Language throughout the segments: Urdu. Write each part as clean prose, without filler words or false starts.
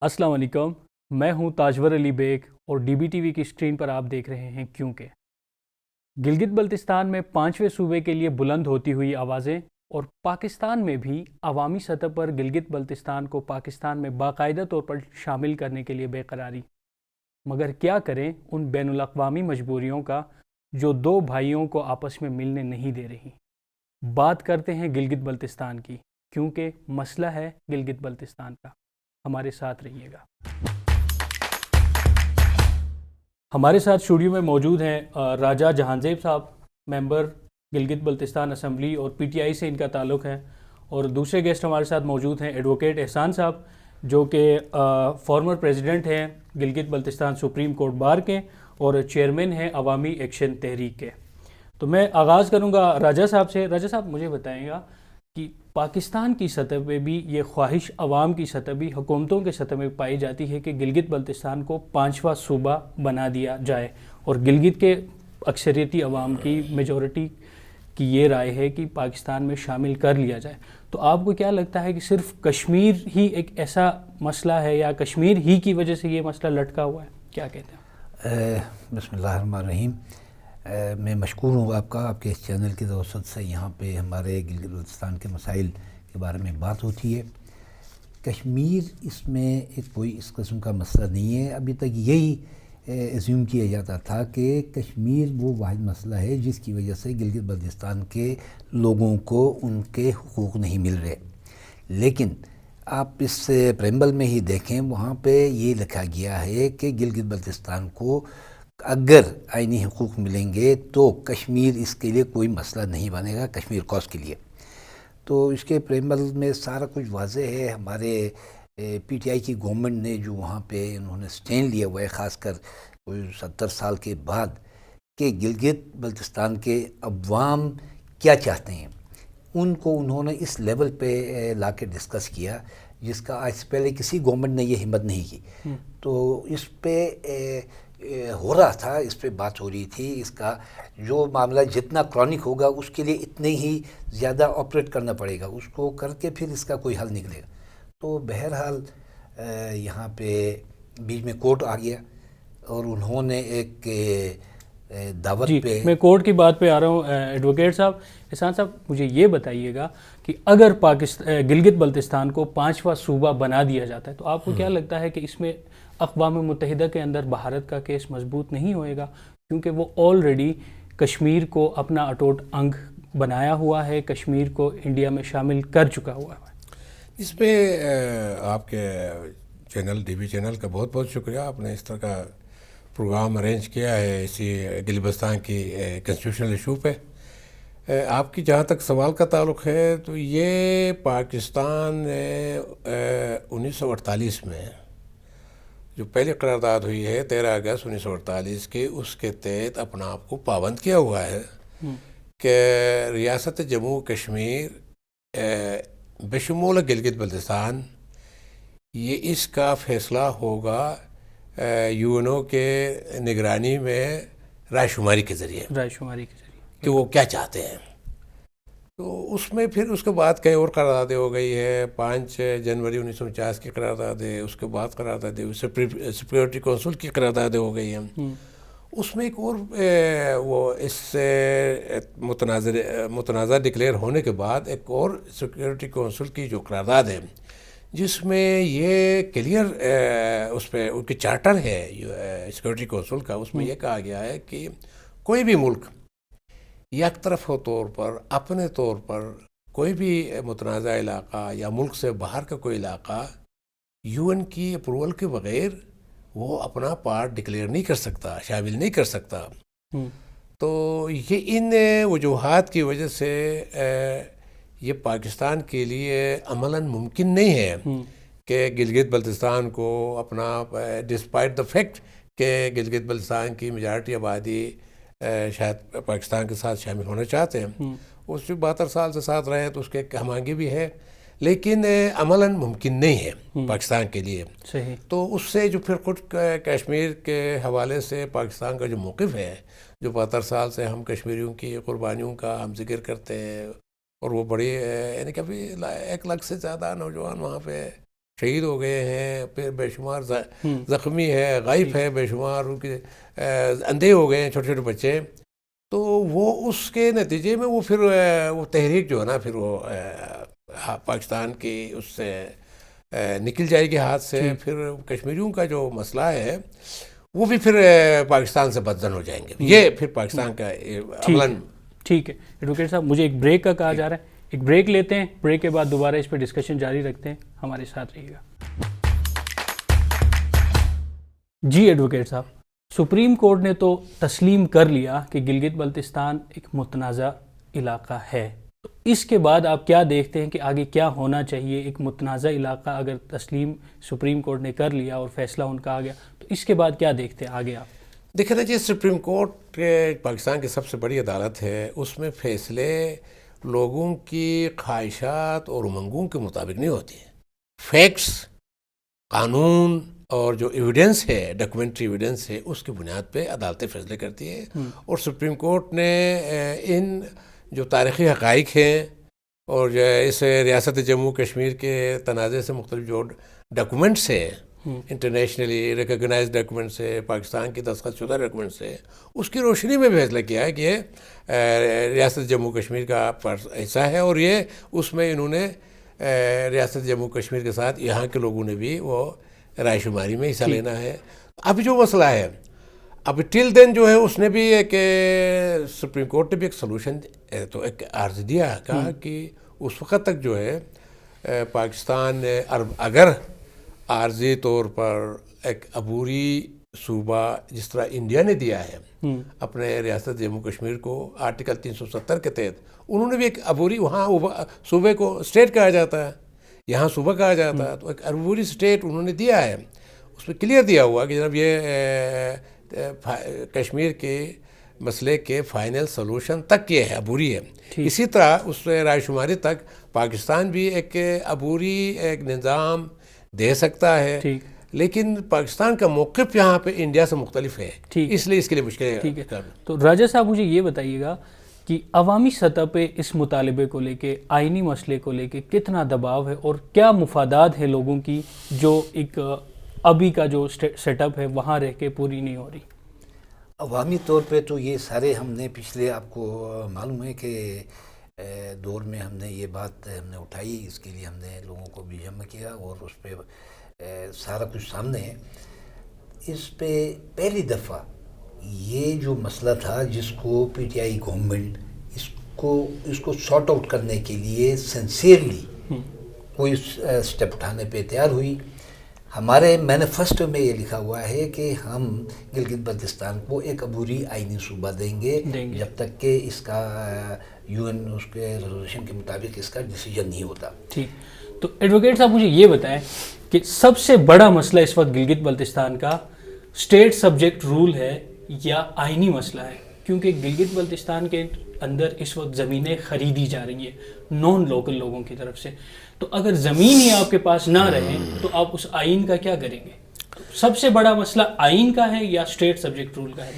السلام علیکم، میں ہوں تاجور علی بیگ اور ڈی بی ٹی وی کی اسکرین پر آپ دیکھ رہے ہیں کیونکہ گلگت بلتستان میں 5ویں صوبے کے لیے بلند ہوتی ہوئی آوازیں اور پاکستان میں بھی عوامی سطح پر گلگت بلتستان کو پاکستان میں باقاعدہ طور پر شامل کرنے کے لیے بے قراری، مگر کیا کریں ان بین الاقوامی مجبوریوں کا جو دو بھائیوں کو آپس میں ملنے نہیں دے رہی۔ بات کرتے ہیں گلگت بلتستان کی کیونکہ مسئلہ ہے گلگت بلتستان کا۔ ہمارے ساتھ رہیے گا۔ ہمارے ساتھ اسٹوڈیو میں موجود ہیں راجہ جہانزیب صاحب، ممبر گلگت بلتستان اسمبلی اور پی ٹی آئی سے ان کا تعلق ہے، اور دوسرے گیسٹ ہمارے ساتھ موجود ہیں ایڈوکیٹ احسان صاحب جو کہ فارمر پریزیڈنٹ ہیں Gilgit Baltistan supreme court bar کے اور چیئرمین ہیں عوامی ایکشن تحریک کے۔ تو میں آغاز کروں گا راجہ صاحب سے۔ راجہ صاحب مجھے بتائیں گا کہ پاکستان کی سطح پہ بھی یہ خواہش عوام کی سطح بھی حکومتوں کے سطح میں پائی جاتی ہے کہ گلگت بلتستان کو 5واں صوبہ بنا دیا جائے، اور گلگت کے اکثریتی عوام کی میجورٹی کی یہ رائے ہے کہ پاکستان میں شامل کر لیا جائے۔ تو آپ کو کیا لگتا ہے کہ صرف کشمیر ہی ایک ایسا مسئلہ ہے یا کشمیر ہی کی وجہ سے یہ مسئلہ لٹکا ہوا ہے؟ کیا کہتے ہیں؟ بسم اللہ الرحمن الرحیم۔ میں مشکور ہوں آپ کا، آپ کے اس چینل کی توسط سے یہاں پہ ہمارے گلگت بلتستان کے مسائل کے بارے میں بات ہوتی ہے۔ کشمیر اس میں ایک کوئی اس قسم کا مسئلہ نہیں ہے۔ ابھی تک یہی ایزیوم کیا جاتا تھا کہ کشمیر وہ واحد مسئلہ ہے جس کی وجہ سے گلگت بلتستان کے لوگوں کو ان کے حقوق نہیں مل رہے، لیکن آپ اس پریمبل میں ہی دیکھیں، وہاں پہ یہ لکھا گیا ہے کہ گلگت بلتستان کو اگر آئینی حقوق ملیں گے تو کشمیر اس کے لیے کوئی مسئلہ نہیں بنے گا، کشمیر کوس کے لیے۔ تو اس کے پریمبل میں سارا کچھ واضح ہے۔ ہمارے پی ٹی آئی کی گورنمنٹ نے جو وہاں پہ انہوں نے سٹینڈ لیا ہوا ہے، خاص کر کوئی 70 سال کے بعد، کہ گلگت بلتستان کے عوام کیا چاہتے ہیں، ان کو انہوں نے اس لیول پہ لا کے ڈسکس کیا جس کا آج سے پہلے کسی گورنمنٹ نے یہ ہمت نہیں کی۔ تو اس پہ ہو رہا تھا، اس پہ بات ہو رہی تھی، اس کا جو معاملہ جتنا کرونک ہوگا اس کے لیے اتنے ہی زیادہ آپریٹ کرنا پڑے گا، اس کو کر کے پھر اس کا کوئی حل نکلے گا۔ تو بہرحال یہاں پہ بیچ میں کورٹ آ گیا اور انہوں نے ایک دعوت پہ میں کورٹ کی بات پہ آ رہا ہوں۔ ایڈوکیٹ صاحب، احسان صاحب، مجھے یہ بتائیے گا کہ اگر گلگت بلتستان کو 5واں صوبہ بنا دیا جاتا ہے تو آپ کو کیا لگتا ہے کہ اس میں اقوام متحدہ کے اندر بھارت کا کیس مضبوط نہیں ہوئے گا؟ کیونکہ وہ آلریڈی کشمیر کو اپنا اٹوٹ انگ بنایا ہوا ہے، کشمیر کو انڈیا میں شامل کر چکا ہوا ہے۔ اس پہ آپ کے چینل ڈی بی چینل کا بہت بہت شکریہ، آپ نے اس طرح کا پروگرام ارینج کیا ہے اسی گلگت بلتستان کی کنسٹیٹیوشنل ایشو پہ۔ آپ کی جہاں تک سوال کا تعلق ہے تو یہ پاکستان 1948 میں جو پہلی قرارداد ہوئی ہے 13 اگست 1948 کی، اس کے تحت اپنا آپ کو پابند کیا ہوا ہے کہ ریاست جموں کشمیر بشمول گلگت بلتستان، یہ اس کا فیصلہ ہوگا یو این او کے نگرانی میں رائے شماری کے ذریعے کہ وہ کیا چاہتے ہیں۔ تو اس میں پھر اس کے بعد کئی اور قراردادیں ہو گئی ہے۔ 5 جنوری 1949 کی قرارداد ہے، اس کے بعد قراردادیں سیکورٹی کونسل کی قراردادیں ہو گئی ہیں۔ اس میں ایک اور وہ اس سے متنازع ڈکلیئر ہونے کے بعد ایک اور سیکورٹی کونسل کی جو قرارداد ہے جس میں یہ کلیئر اس پہ ان کی چارٹر ہے سیکورٹی کونسل کا، اس میں یہ کہا گیا ہے کہ کوئی بھی ملک یک طرفہ طور پر اپنے طور پر کوئی بھی متنازع علاقہ یا ملک سے باہر کا کوئی علاقہ یو این کی اپروول کے بغیر وہ اپنا پارٹ ڈکلیئر نہیں کر سکتا، شامل نہیں کر سکتا۔ تو یہ ان وجوہات کی وجہ سے یہ پاکستان کے لیے عملاً ممکن نہیں ہے کہ گلگت بلتستان کو اپنا، ڈسپائٹ دا فیکٹ کہ گلگت بلتستان کی میجارٹی آبادی شاید پاکستان کے ساتھ شامل ہونا چاہتے ہیں، اس 72 سال سے ساتھ رہے ہیں تو اس کے ایک ہم آہنگی بھی ہے، لیکن عملاً ممکن نہیں ہے پاکستان کے لیے۔ صحیح۔ تو اس سے جو پھر خود کشمیر کے حوالے سے پاکستان کا جو موقف ہے، جو 72 سال سے ہم کشمیریوں کی قربانیوں کا ہم ذکر کرتے ہیں، اور وہ بڑی یعنی کہ ابھی 1 لاکھ سے زیادہ نوجوان وہاں پہ شہید ہو گئے ہیں، پھر بے شمار زخمی ہے، غائب ہے بے شمار، ان کے اندھے ہو گئے ہیں چھوٹے چھوٹے بچے. تو وہ اس کے نتیجے میں وہ پھر وہ تحریک جو ہے نا پھر وہ پاکستان کی اس سے نکل جائے گی ہاتھ سے. پھر کشمیریوں کا جو مسئلہ ہے وہ بھی پھر پاکستان سے بدزن ہو جائیں گے. یہ پھر پاکستان کا عملاً. ٹھیک ہے ایڈوکیٹ صاحب، مجھے ایک بریک کا کہا جا رہا ہے، ایک بریک لیتے ہیں، بریک کے بعد دوبارہ اس پہ ڈسکشن جاری رکھتے ہیں. ہمارے ساتھ رہیے گا. جی ایڈوکیٹ صاحب، سپریم کورٹ نے تو تسلیم کر لیا کہ گلگت بلتستان ایک متنازع علاقہ ہے، تو اس کے بعد آپ کیا دیکھتے ہیں کہ آگے کیا ہونا چاہیے؟ ایک متنازع علاقہ اگر تسلیم سپریم کورٹ نے کر لیا اور فیصلہ ان کا آ گیا، تو اس کے بعد کیا دیکھتے ہیں آگے آپ؟ دیکھیں نا جی، سپریم کورٹ پاکستان کی سب سے بڑی عدالت ہے. اس میں فیصلے لوگوں کی خواہشات اور امنگوں کے مطابق نہیں ہوتی ہیں. فیکٹس، قانون اور جو ایویڈنس ہے، ڈاکومنٹری ایویڈنس ہے، اس کی بنیاد پہ عدالتیں فیصلے کرتی ہیں. اور سپریم کورٹ نے ان جو تاریخی حقائق ہیں اور جو اس ریاست جموں کشمیر کے تنازع سے مختلف جو ڈاکومنٹس ہیں، انٹرنیشنلی ریکگنائز ڈاکومنٹس ہے، پاکستان کی دستخط شدہ ڈاکومنٹس ہے، اس کی روشنی میں فیصلہ کیا ہے کہ یہ ریاست جموں کشمیر کا حصہ ہے. اور یہ اس میں انہوں نے ریاست جموں کشمیر کے ساتھ یہاں کے لوگوں نے بھی وہ رائے شماری میں حصہ لینا ہے. اب جو مسئلہ ہے، اب ٹل دین جو ہے اس نے بھی ایک سپریم کورٹ نے بھی ایک سلوشن تو ایک عرض دیا، کہا کہ اس وقت تک جو ہے پاکستان اگر عارضی طور پر ایک عبوری صوبہ جس طرح انڈیا نے دیا ہے اپنے ریاست جموں کشمیر کو آرٹیکل 370 کے تحت، انہوں نے بھی ایک عبوری، وہاں صوبے کو اسٹیٹ کہا جاتا ہے، یہاں صوبہ کہا جاتا ہے، تو ایک عبوری اسٹیٹ انہوں نے دیا ہے. اس میں کلیئر دیا ہوا کہ جناب یہ کشمیر کے مسئلے کے فائنل سلوشن تک یہ ہے، عبوری ہے. اسی طرح اس رائے شماری تک پاکستان بھی ایک عبوری ایک نظام دے سکتا ہے، لیکن پاکستان کا موقف یہاں پہ انڈیا سے مختلف ہے، اس لیے اس کے لیے مشکل ہے. تو راجہ صاحب مجھے یہ بتائیے گا کہ عوامی سطح پہ اس مطالبے کو لے کے، آئینی مسئلے کو لے کے کتنا دباؤ ہے اور کیا مفادات ہے لوگوں کی جو ایک ابھی کا جو سیٹ اپ ہے وہاں رہ کے پوری نہیں ہو رہی؟ عوامی طور پہ تو یہ سارے ہم نے پچھلے، آپ کو معلوم ہے کہ دور میں ہم نے یہ بات ہم نے اٹھائی، اس کے لیے ہم نے لوگوں کو بھی جمع کیا اور اس پہ سارا کچھ سامنے ہے. اس پہ پہلی دفعہ یہ جو مسئلہ تھا جس کو پی ٹی آئی گورنمنٹ اس کو سارٹ آؤٹ کرنے کے لیے سنسیئرلی کوئی سٹیپ اٹھانے پہ تیار ہوئی. ہمارے مینیفیسٹو میں یہ لکھا ہوا ہے کہ ہم گلگت بلتستان کو ایک عبوری آئینی صوبہ دیں گے جب تک کہ اس کا یو این اس کے ریزولوشن کے مطابق اس کا ڈیسیجن نہیں ہوتا. ٹھیک، تو ایڈوکیٹ صاحب مجھے یہ بتائیں کہ سب سے بڑا مسئلہ اس وقت گلگت بلتستان کا اسٹیٹ سبجیکٹ رول ہے یا آئینی مسئلہ ہے؟ کیونکہ گلگت بلتستان کے اندر اس وقت زمینیں خریدی جا رہی ہیں نان لوکل لوگوں کی طرف سے، تو اگر زمین ہی آپ کے پاس نہ رہے تو آپ اس آئین کا کیا کریں گے؟ سب سے بڑا مسئلہ آئین کا ہے یا اسٹیٹ سبجیکٹ رول کا ہے؟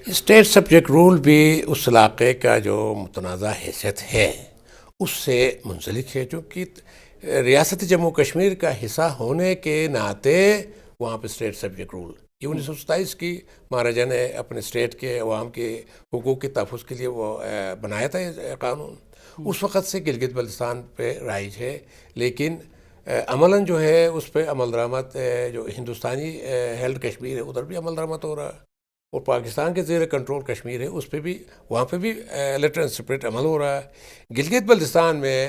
اسٹیٹ سبجیکٹ رول بھی اس علاقے کا جو متنازع حیثیت ہے اس سے منسلک ہے، چونکہ ریاست جموں کشمیر کا حصہ ہونے کے ناطے وہاں پہ اسٹیٹ سبجیکٹ رول یہ 1927 کی مہاراجا نے اپنے اسٹیٹ کے عوام کے حقوق کے تحفظ کے لیے وہ بنایا تھا قانون. اس وقت سے گلگت بلتستان پہ رائج ہے، لیکن عملاً جو ہے اس پہ عمل درآمد جو ہندوستانی ہیلڈ کشمیر ہے ادھر بھی عمل درآمد ہو رہا ہے، اور پاکستان کے زیر کنٹرول کشمیر ہے اس پہ بھی، وہاں پہ بھی لیٹر اینڈ سپریٹ عمل ہو رہا ہے. گلگت بلتستان میں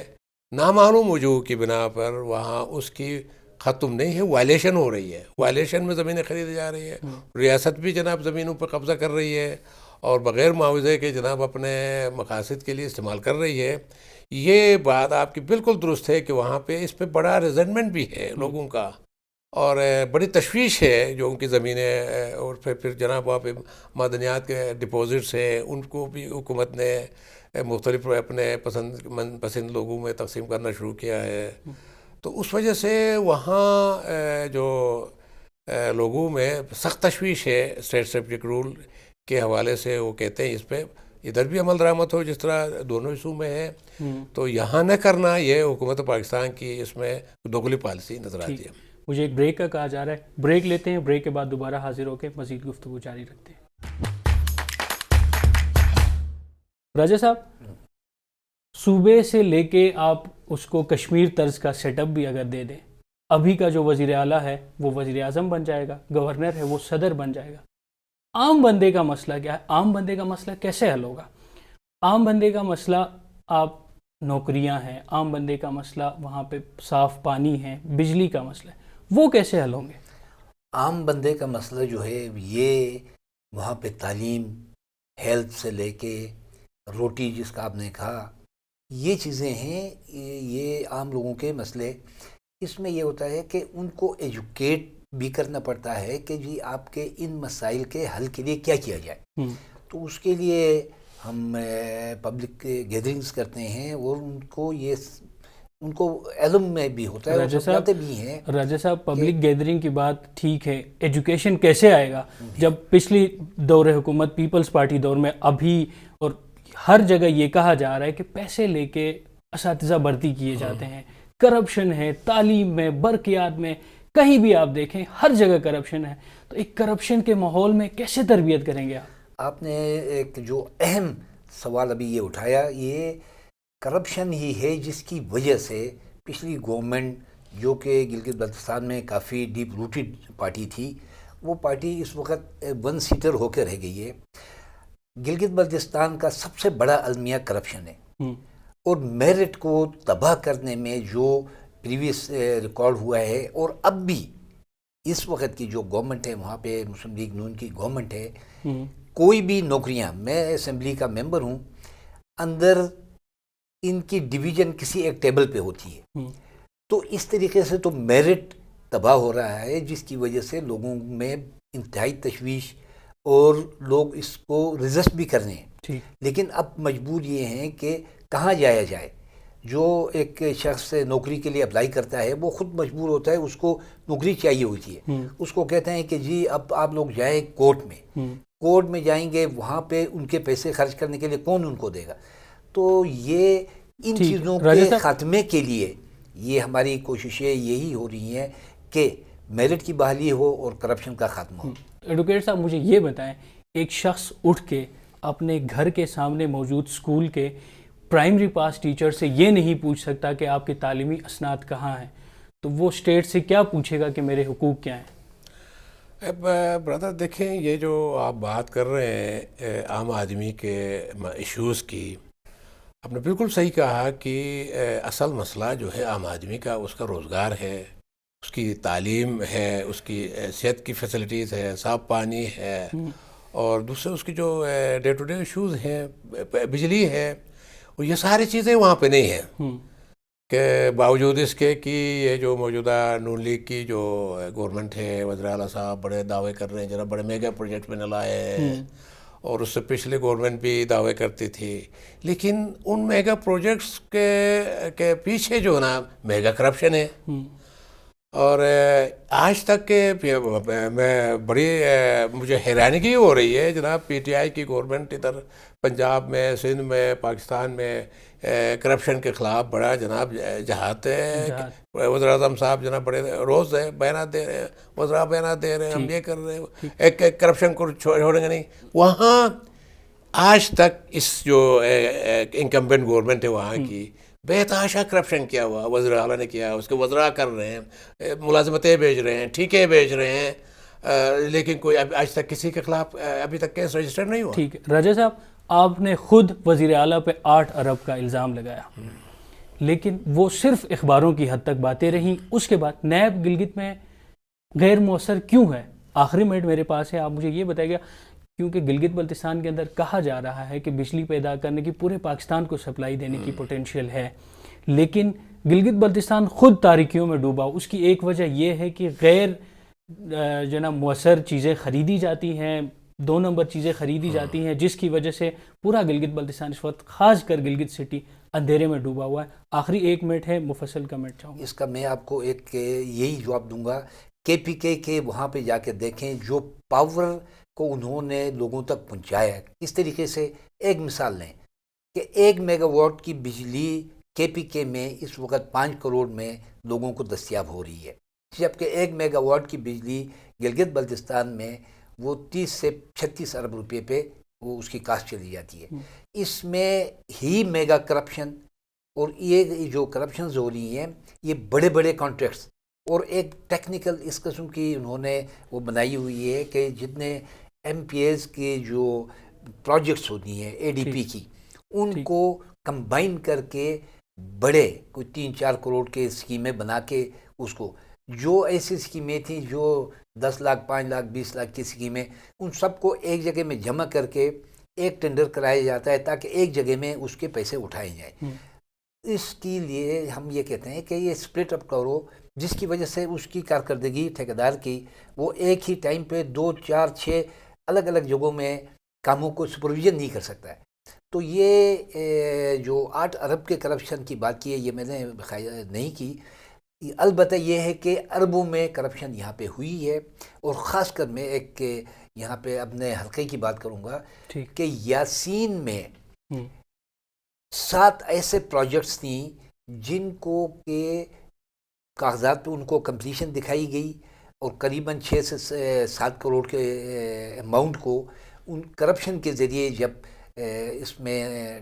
نامعلوم وجوہ کی بنا پر وہاں اس کی ختم نہیں ہے، وائلیشن ہو رہی ہے، وائلیشن میں زمینیں خریدی جا رہی ہے، ریاست بھی جناب زمینوں پہ قبضہ کر رہی ہے اور بغیر معاوضے کے جناب اپنے مقاصد کے لیے استعمال کر رہی ہے. یہ بات آپ کی بالکل درست ہے کہ وہاں پہ اس پہ بڑا ریزنٹمنٹ بھی ہے لوگوں کا اور بڑی تشویش ہے جو ان کی زمینیں، اور پھر جناب وہاں پہ معدنیات کے ڈپازٹس ہیں ان کو بھی حکومت نے مختلف اپنے پسند لوگوں میں تقسیم کرنا شروع کیا ہے. تو اس وجہ سے وہاں جو لوگوں میں سخت تشویش ہے اسٹیٹ سبجیکٹ رول کے حوالے سے. وہ کہتے ہیں اس پہ ادھر بھی عمل درآمد ہو جس طرح دونوں حصوں میں ہے. تو یہاں نہ کرنا یہ حکومت پاکستان کی اس میں دوگلی پالیسی نظر آتی ہے. مجھے ایک بریک کا کہا جا رہا ہے, بریک لیتے ہیں, بریک کے بعد دوبارہ حاضر ہو کے مزید گفتگو جاری رکھتے ہیں. راجہ صاحب, صوبے سے لے کے آپ اس کو کشمیر طرز کا سیٹ اپ بھی اگر دے دیں, ابھی کا جو وزیر اعلیٰ ہے وہ وزیر اعظم بن جائے گا, گورنر ہے وہ صدر بن جائے گا. عام بندے کا مسئلہ کیا ہے؟ عام بندے کا مسئلہ کیسے حل ہوگا؟ عام بندے کا مسئلہ آپ نوکریاں ہیں, عام بندے کا مسئلہ وہاں پہ صاف پانی ہے, بجلی کا مسئلہ ہے, وہ کیسے حل ہوں گے؟ عام بندے کا مسئلہ جو ہے یہ وہاں پہ تعلیم, ہیلتھ سے لے کے روٹی جس کا آپ نے کہا, یہ چیزیں ہیں, یہ عام لوگوں کے مسئلے. اس میں یہ ہوتا ہے کہ ان کو ایجوکیٹ بھی کرنا پڑتا ہے کہ جی آپ کے ان مسائل کے حل کے لیے کیا کیا جائے. تو اس کے لیے ہم پبلک گیدرنگز کرتے ہیں اور ان کو علم میں بھی ہوتا ہے, راجہ سمجھاتے بھی ہیں. راجہ صاحب, پبلک گیدرنگ کی بات ٹھیک ہے, ایجوکیشن کیسے آئے گا جب پچھلی دور حکومت پیپلز پارٹی دور میں ابھی اور ہر جگہ یہ کہا جا رہا ہے کہ پیسے لے کے اساتذہ بھرتی کیے جاتے ہیں, کرپشن ہے تعلیم میں, برقیات میں, کہیں بھی آپ دیکھیں ہر جگہ کرپشن ہے. تو ایک کرپشن کے ماحول میں کیسے تربیت کریں گے آپ؟ آپ نے ایک جو اہم سوال ابھی یہ اٹھایا, یہ کرپشن ہی ہے جس کی وجہ سے پچھلی گورنمنٹ جو کہ گلگت بلتستان میں کافی ڈیپ روٹڈ پارٹی تھی, وہ پارٹی اس وقت 1 سیٹر ہو کے رہ گئی ہے. گلگت بلتستان کا سب سے بڑا المیہ کرپشن ہے, اور میرٹ کو تباہ کرنے میں جو پریویس ریکارڈ ہوا ہے, اور اب بھی اس وقت کی جو گورنمنٹ ہے وہاں پہ مسلم لیگ نون کی گورنمنٹ ہے, کوئی بھی نوکریاں, میں اسمبلی کا ممبر ہوں, اندر ان کی ڈویژن کسی ایک ٹیبل پہ ہوتی ہے. تو اس طریقے سے تو میرٹ تباہ ہو رہا ہے جس کی وجہ سے لوگوں میں انتہائی تشویش, اور لوگ اس کو ریزسٹ بھی کر رہے ہیں. لیکن اب مجبور یہ ہیں کہ کہاں جایا جائے. جو ایک شخص نوکری کے لیے اپلائی کرتا ہے وہ خود مجبور ہوتا ہے, اس کو نوکری چاہیے ہوتی ہے, اس کو کہتے ہیں کہ جی اب آپ لوگ جائیں کورٹ میں, کورٹ میں جائیں گے, وہاں پہ ان کے پیسے خرچ کرنے کے لیے کون ان کو دے گا. تو یہ ان چیزوں کے خاتمے کے لیے یہ ہماری کوششیں یہی ہو رہی ہیں کہ میرٹ کی بحالی ہو اور کرپشن کا خاتمہ ہو. ایڈوکیٹ صاحب, مجھے یہ بتائیں, ایک شخص اٹھ کے اپنے گھر کے سامنے موجود اسکول کے پرائمری پاس ٹیچر سے یہ نہیں پوچھ سکتا کہ آپ کی تعلیمی اسناد کہاں ہیں, تو وہ اسٹیٹ سے کیا پوچھے گا کہ میرے حقوق کیا ہیں؟ برادر دیکھیں, یہ جو آپ بات کر رہے ہیں عام آدمی کے ایشوز کی, آپ نے بالکل صحیح کہا کہ اصل مسئلہ جو ہے عام آدمی کا, اس کا روزگار ہے, اس کی تعلیم ہے, اس کی صحت کی فیسلٹیز ہے, صاف پانی ہے, اور دوسرے اس کی جو ڈے ٹو ڈے ایشوز ہیں, بجلی ہے, اور یہ ساری چیزیں وہاں پہ نہیں ہیں. کہ باوجود اس کے کہ یہ جو موجودہ نون لیگ کی جو گورنمنٹ ہے, وزیر اعلیٰ صاحب بڑے دعوے کر رہے ہیں, ذرا بڑے میگا پروجیکٹ میں نہ لائے ہیں, اور اس سے پچھلے گورنمنٹ بھی دعوے کرتی تھی, لیکن ان میگا پروجیکٹس کے پیچھے جو ہے نا میگا کرپشن ہے. اور آج تک کہ میں بڑی مجھے حیرانگی ہو رہی ہے جناب, پی ٹی آئی کی گورنمنٹ ادھر پنجاب میں, سندھ میں, پاکستان میں کرپشن کے خلاف بڑا جناب جہاد ہے. وزیر اعظم صاحب جناب بڑے روز بیانات دے رہے ہیں, وزراء بیانات دے رہے ہیں, ہم یہ کر رہے ہیں, ایک کرپشن کو چھوڑیں گے نہیں. وہاں آج تک اس جو انکمبنٹ گورنمنٹ ہے وہاں کی بے تحاشا کرپشن کیا ہوا, وزیر اعلیٰ نے کیا, اس کے وزراء کر رہے ہیں, ملازمتیں بھیج رہے ہیں, ٹھیکے بھیج رہے ہیں, لیکن کوئی آج تک کسی کے خلاف ابھی تک کیس رجسٹر نہیں ہوا. ٹھیک ہے راجہ صاحب, آپ نے خود وزیر اعلیٰ پہ 8 ارب کا الزام لگایا, لیکن وہ صرف اخباروں کی حد تک باتیں رہیں. اس کے بعد نیب گلگت میں غیر مؤثر کیوں ہے؟ آخری منٹ میرے پاس ہے, آپ مجھے یہ بتائیے گا, کیونکہ گلگت بلتستان کے اندر کہا جا رہا ہے کہ بجلی پیدا کرنے کی پورے پاکستان کو سپلائی دینے کی پوٹینشیل ہے, لیکن گلگت بلتستان خود تاریکیوں میں ڈوبا. اس کی ایک وجہ یہ ہے کہ غیر جناب مؤثر چیزیں خریدی جاتی ہیں, 2 نمبر چیزیں خریدی جاتی ہیں, جس کی وجہ سے پورا گلگت بلتستان اس وقت خاص کر گلگت سٹی اندھیرے میں ڈوبا ہوا ہے. آخری 1 منٹ ہے, مفصل کمنٹ چاہوں گا اس کا. میں آپ کو ایک یہی جواب دوں گا KPK کے وہاں پہ جا کے دیکھیں جو پاور کو انہوں نے لوگوں تک پہنچایا کس طریقے سے. ایک مثال لیں کہ 1 میگا واٹ کی بجلی KPK میں اس وقت 5 کروڑ میں لوگوں کو دستیاب ہو رہی ہے، جبکہ 1 میگا واٹ کی بجلی گلگت بلتستان میں وہ 30 سے 36 ارب روپے پہ وہ اس کی کاسٹ چلی جاتی ہے. اس میں ہی میگا کرپشن، اور یہ جو کرپشنز ہو رہی ہیں یہ بڑے بڑے کانٹریکٹس، اور ایک ٹیکنیکل اس قسم کی انہوں نے وہ بنائی ہوئی ہے کہ جتنے MPAs کے جو پروجیکٹس ہوتی ہیں ADP کی، ان کو کمبائن کر کے بڑے کوئی 3-4 کروڑ کے اسکیمیں بنا کے اس کو، جو ایسی اسکیمیں تھیں جو 10 لاکھ 5 لاکھ 20 لاکھ کی اسکیمیں، ان سب کو ایک جگہ میں جمع کر کے ایک ٹینڈر کرایا جاتا ہے تاکہ ایک جگہ میں اس کے پیسے اٹھائے جائیں. اس کے لیے ہم یہ کہتے ہیں کہ یہ سپلٹ اپ کرو، جس کی وجہ سے اس کی کارکردگی ٹھیکیدار کی وہ ایک ہی ٹائم پہ 2 4 6 الگ الگ جگہوں میں کاموں کو سپرویژن نہیں کر سکتا ہے. تو یہ جو 8 ارب کے کرپشن کی بات کی ہے یہ میں نے نہیں کی، البتہ یہ ہے کہ اربوں میں کرپشن یہاں پہ ہوئی ہے. اور خاص کر میں ایک یہاں پہ اپنے حلقے کی بات کروں گا کہ یاسین میں 7 ایسے پروجیکٹس تھیں جن کو کہ کاغذات پہ ان کو کمپلیشن دکھائی گئی، اور قریباً 6 سے 7 کروڑ کے اماؤنٹ کو ان کرپشن کے ذریعے جب اس میں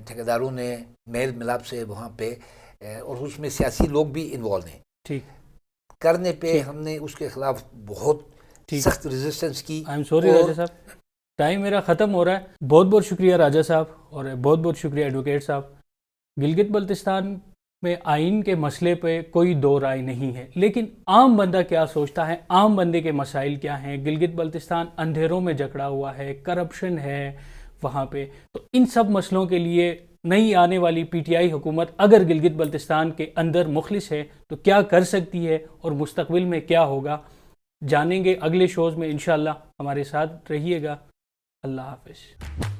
ٹھیکیداروں نے میل ملاپ سے وہاں پہ، اور اس میں سیاسی لوگ بھی انوالو ہیں کرنے پہ، ہم نے اس کے خلاف بہت سخت ریزسٹنس کی. آئی ایم سوری راجہ صاحب، ٹائم میرا ختم ہو رہا ہے. بہت بہت شکریہ راجہ صاحب، اور بہت بہت شکریہ ایڈوکیٹ صاحب. گلگت بلتستان میں آئین کے مسئلے پہ کوئی دو رائے نہیں ہے، لیکن عام بندہ کیا سوچتا ہے، عام بندے کے مسائل کیا ہیں. گلگت بلتستان اندھیروں میں جکڑا ہوا ہے، کرپشن ہے وہاں پہ. تو ان سب مسئلوں کے لیے نئی آنے والی PTI حکومت اگر گلگت بلتستان کے اندر مخلص ہے تو کیا کر سکتی ہے، اور مستقبل میں کیا ہوگا، جانیں گے اگلے شوز میں انشاءاللہ. ہمارے ساتھ رہیے گا. اللہ حافظ.